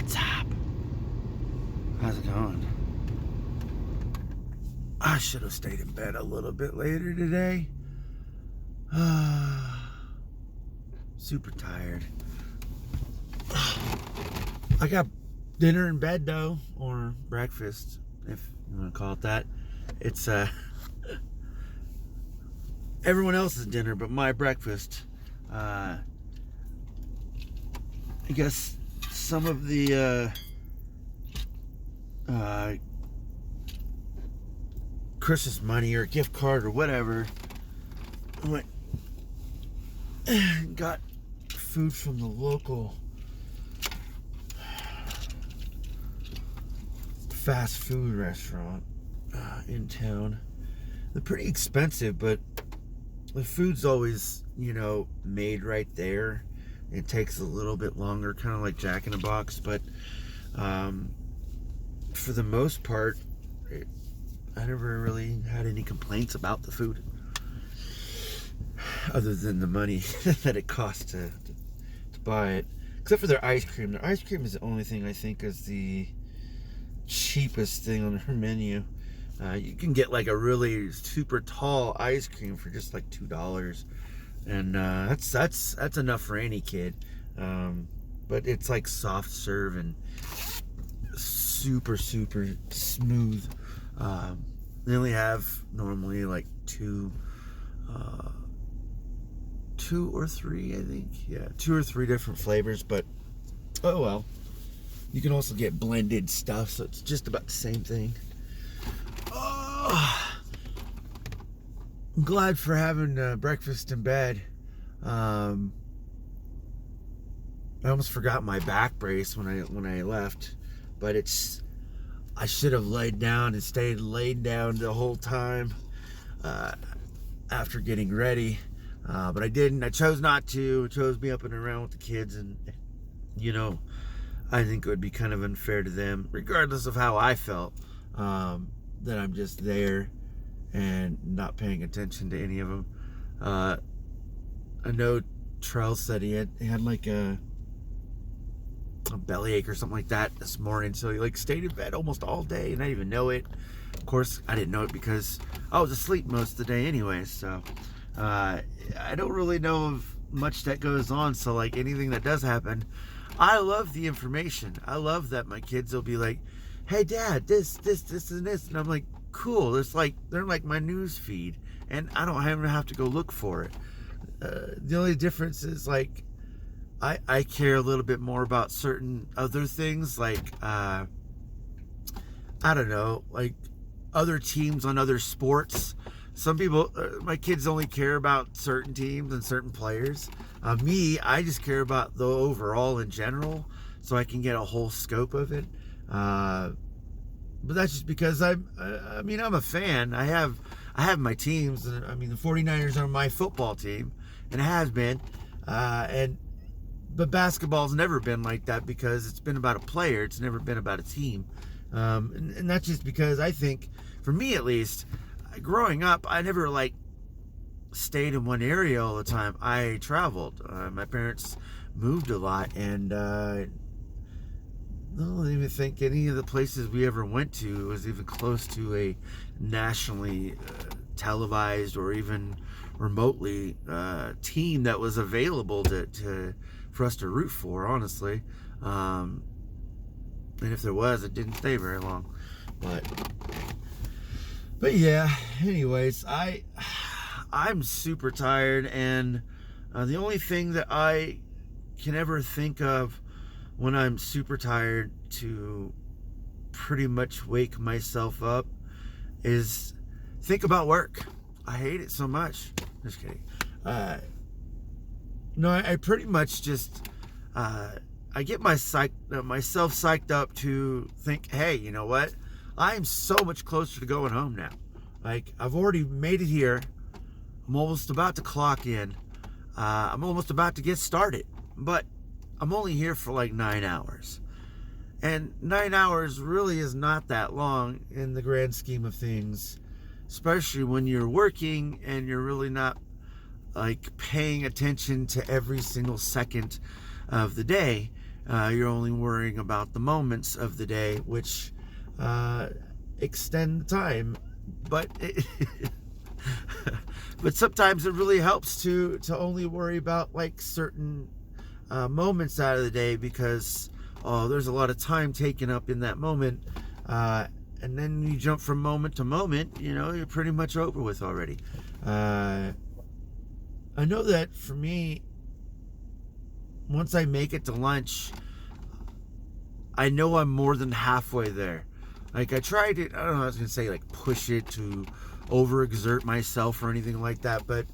What's up? How's it going? I should have stayed in bed a little bit later today. Super tired. I got dinner in bed though, or breakfast, if you want to call it that. It's everyone else's dinner, but my breakfast. I guess some of the Christmas money or gift card or whatever went got food from the local fast food restaurant in town. They're pretty expensive, but the food's always, made right there. It takes a little bit longer, kind of like Jack in the Box, but for the most part, I never really had any complaints about the food, other than the money that it costs to buy it. Except for their ice cream. Their ice cream is the only thing I think is the cheapest thing on their menu. You can get like a really super tall ice cream for just like $2, and that's enough for any kid. But it's like soft serve and super smooth. They only have normally like two or three, I think. Yeah, 2 or 3 different flavors, but oh well. You can also get blended stuff, so it's just about the same thing. Oh, I'm glad for having breakfast in bed. I almost forgot my back brace when I left, but I should have laid down and stayed laid down the whole time after getting ready, but I didn't. I chose not to. I chose to be up and around with the kids, and I think it would be kind of unfair to them, regardless of how I felt, that I'm just there and not paying attention to any of them. I know Trell said he had like a bellyache or something like that this morning, so he stayed in bed almost all day, and I didn't even know it. Of course, I didn't know it because I was asleep most of the day anyway, so I don't really know of much that goes on. So anything that does happen, I love the information. I love that my kids will be like, hey Dad, this and this, and I'm like, cool. It's they're like my news feed, and I don't even have to go look for it. The only difference is I care a little bit more about certain other things, I don't know, other teams on other sports. Some people, my kids only care about certain teams and certain players. Me, I just care about the overall in general, so I can get a whole scope of it. But that's just because I'm a fan. I have my teams, and the 49ers are my football team, and it has been. But basketball's never been like that because it's been about a player. It's never been about a team. And that's just because I think, for me at least, growing up, I never stayed in one area all the time. I traveled. My parents moved a lot, and I don't even think any of the places we ever went to was even close to a nationally televised or even remotely team that was available for us to root for, honestly. And if there was, it didn't stay very long. But yeah, anyways, I'm super tired, and the only thing that I can ever think of when I'm super tired to pretty much wake myself up is think about work. I hate it so much. Just kidding. No, I pretty much just I get myself psyched up to think, hey, you know what? I am so much closer to going home now. I've already made it here. I'm almost about to clock in. I'm almost about to get started. But I'm only here for 9 hours. And 9 hours really is not that long in the grand scheme of things, especially when you're working and you're really not paying attention to every single second of the day. You're only worrying about the moments of the day, which extend the time. But but sometimes it really helps to only worry about like certain moments out of the day, because there's a lot of time taken up in that moment, and then you jump from moment to moment, you're pretty much over with already. I know that for me, once I make it to lunch, I know I'm more than halfway there. Like, I tried to, I don't know, I was going to say like push it to overexert myself or anything like that, but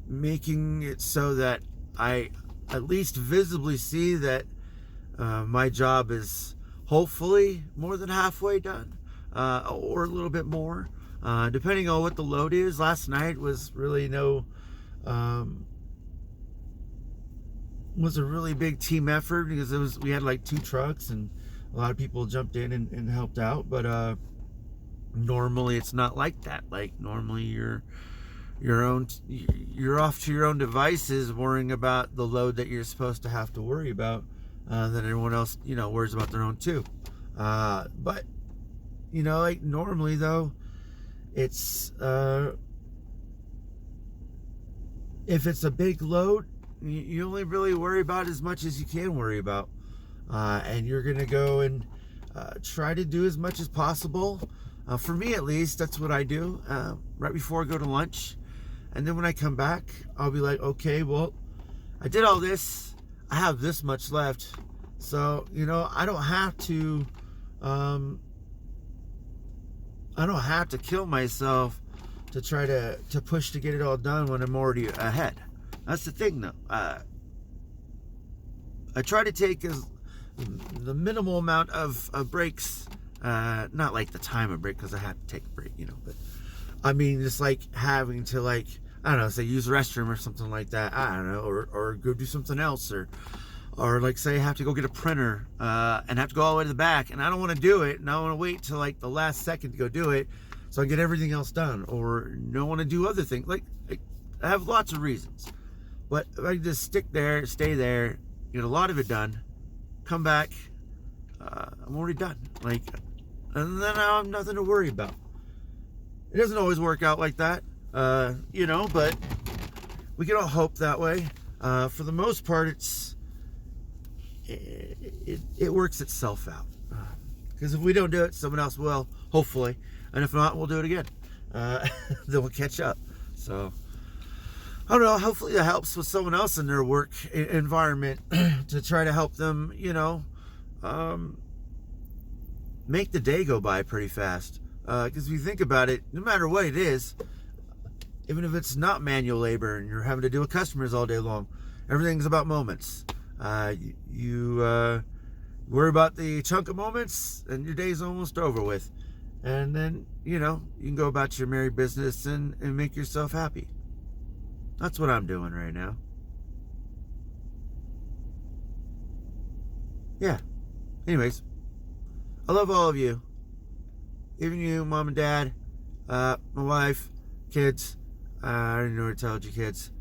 making it so that I at least visibly see that my job is hopefully more than halfway done, or a little bit more, depending on what the load is. Last night was really was a really big team effort, because we had like 2 trucks and a lot of people jumped in and helped out. But normally it's not like that. Like, normally you're off to your own devices, worrying about the load that you're supposed to have to worry about, then everyone else worries about their own too. But like normally though, it's if it's a big load, you only really worry about as much as you can worry about, and you're gonna go and try to do as much as possible. For me, at least, that's what I do right before I go to lunch. And then when I come back, I'll be like, okay, well, I did all this. I have this much left. So, I don't have to kill myself to try to push to get it all done when I'm already ahead. That's the thing, though. I try to take the minimal amount of breaks, not like the time of break, because I have to take a break, but I mean, just like having to, like, I don't know, say use the restroom or something like that. I don't know, or go do something else, or like say I have to go get a printer and have to go all the way to the back, and I don't want to do it, and I want to wait till like the last second to go do it, so I get everything else done, or don't want to do other things. Like, I have lots of reasons, but if I just stay there, get a lot of it done, come back, I'm already done. Like, and then I have nothing to worry about. It doesn't always work out like that, but we can all hope that way. For the most part, it works itself out. Because if we don't do it, someone else will, hopefully. And if not, we'll do it again. Then we'll catch up. So, I don't know, hopefully that helps with someone else in their work environment to try to help them, make the day go by pretty fast. Because if you think about it, no matter what it is, even if it's not manual labor and you're having to deal with customers all day long, everything's about moments. You worry about the chunk of moments and your day's almost over with. And then, you can go about your merry business and make yourself happy. That's what I'm doing right now. Yeah. Anyways, I love all of you. Even you, mom and dad, my wife, kids. I don't know what to tell you, kids.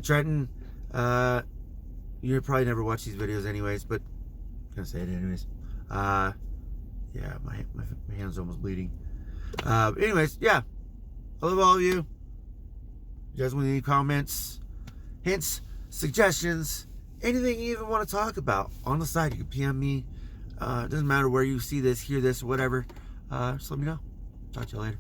Trenton, you probably never watch these videos anyways, but I'm gonna say it anyways. Yeah, my hand's almost bleeding. Anyways, yeah, I love all of you. You guys want any comments, hints, suggestions, anything you even want to talk about on the side, you can PM me. It doesn't matter where you see this, hear this, whatever. Just let me know. Talk to you later.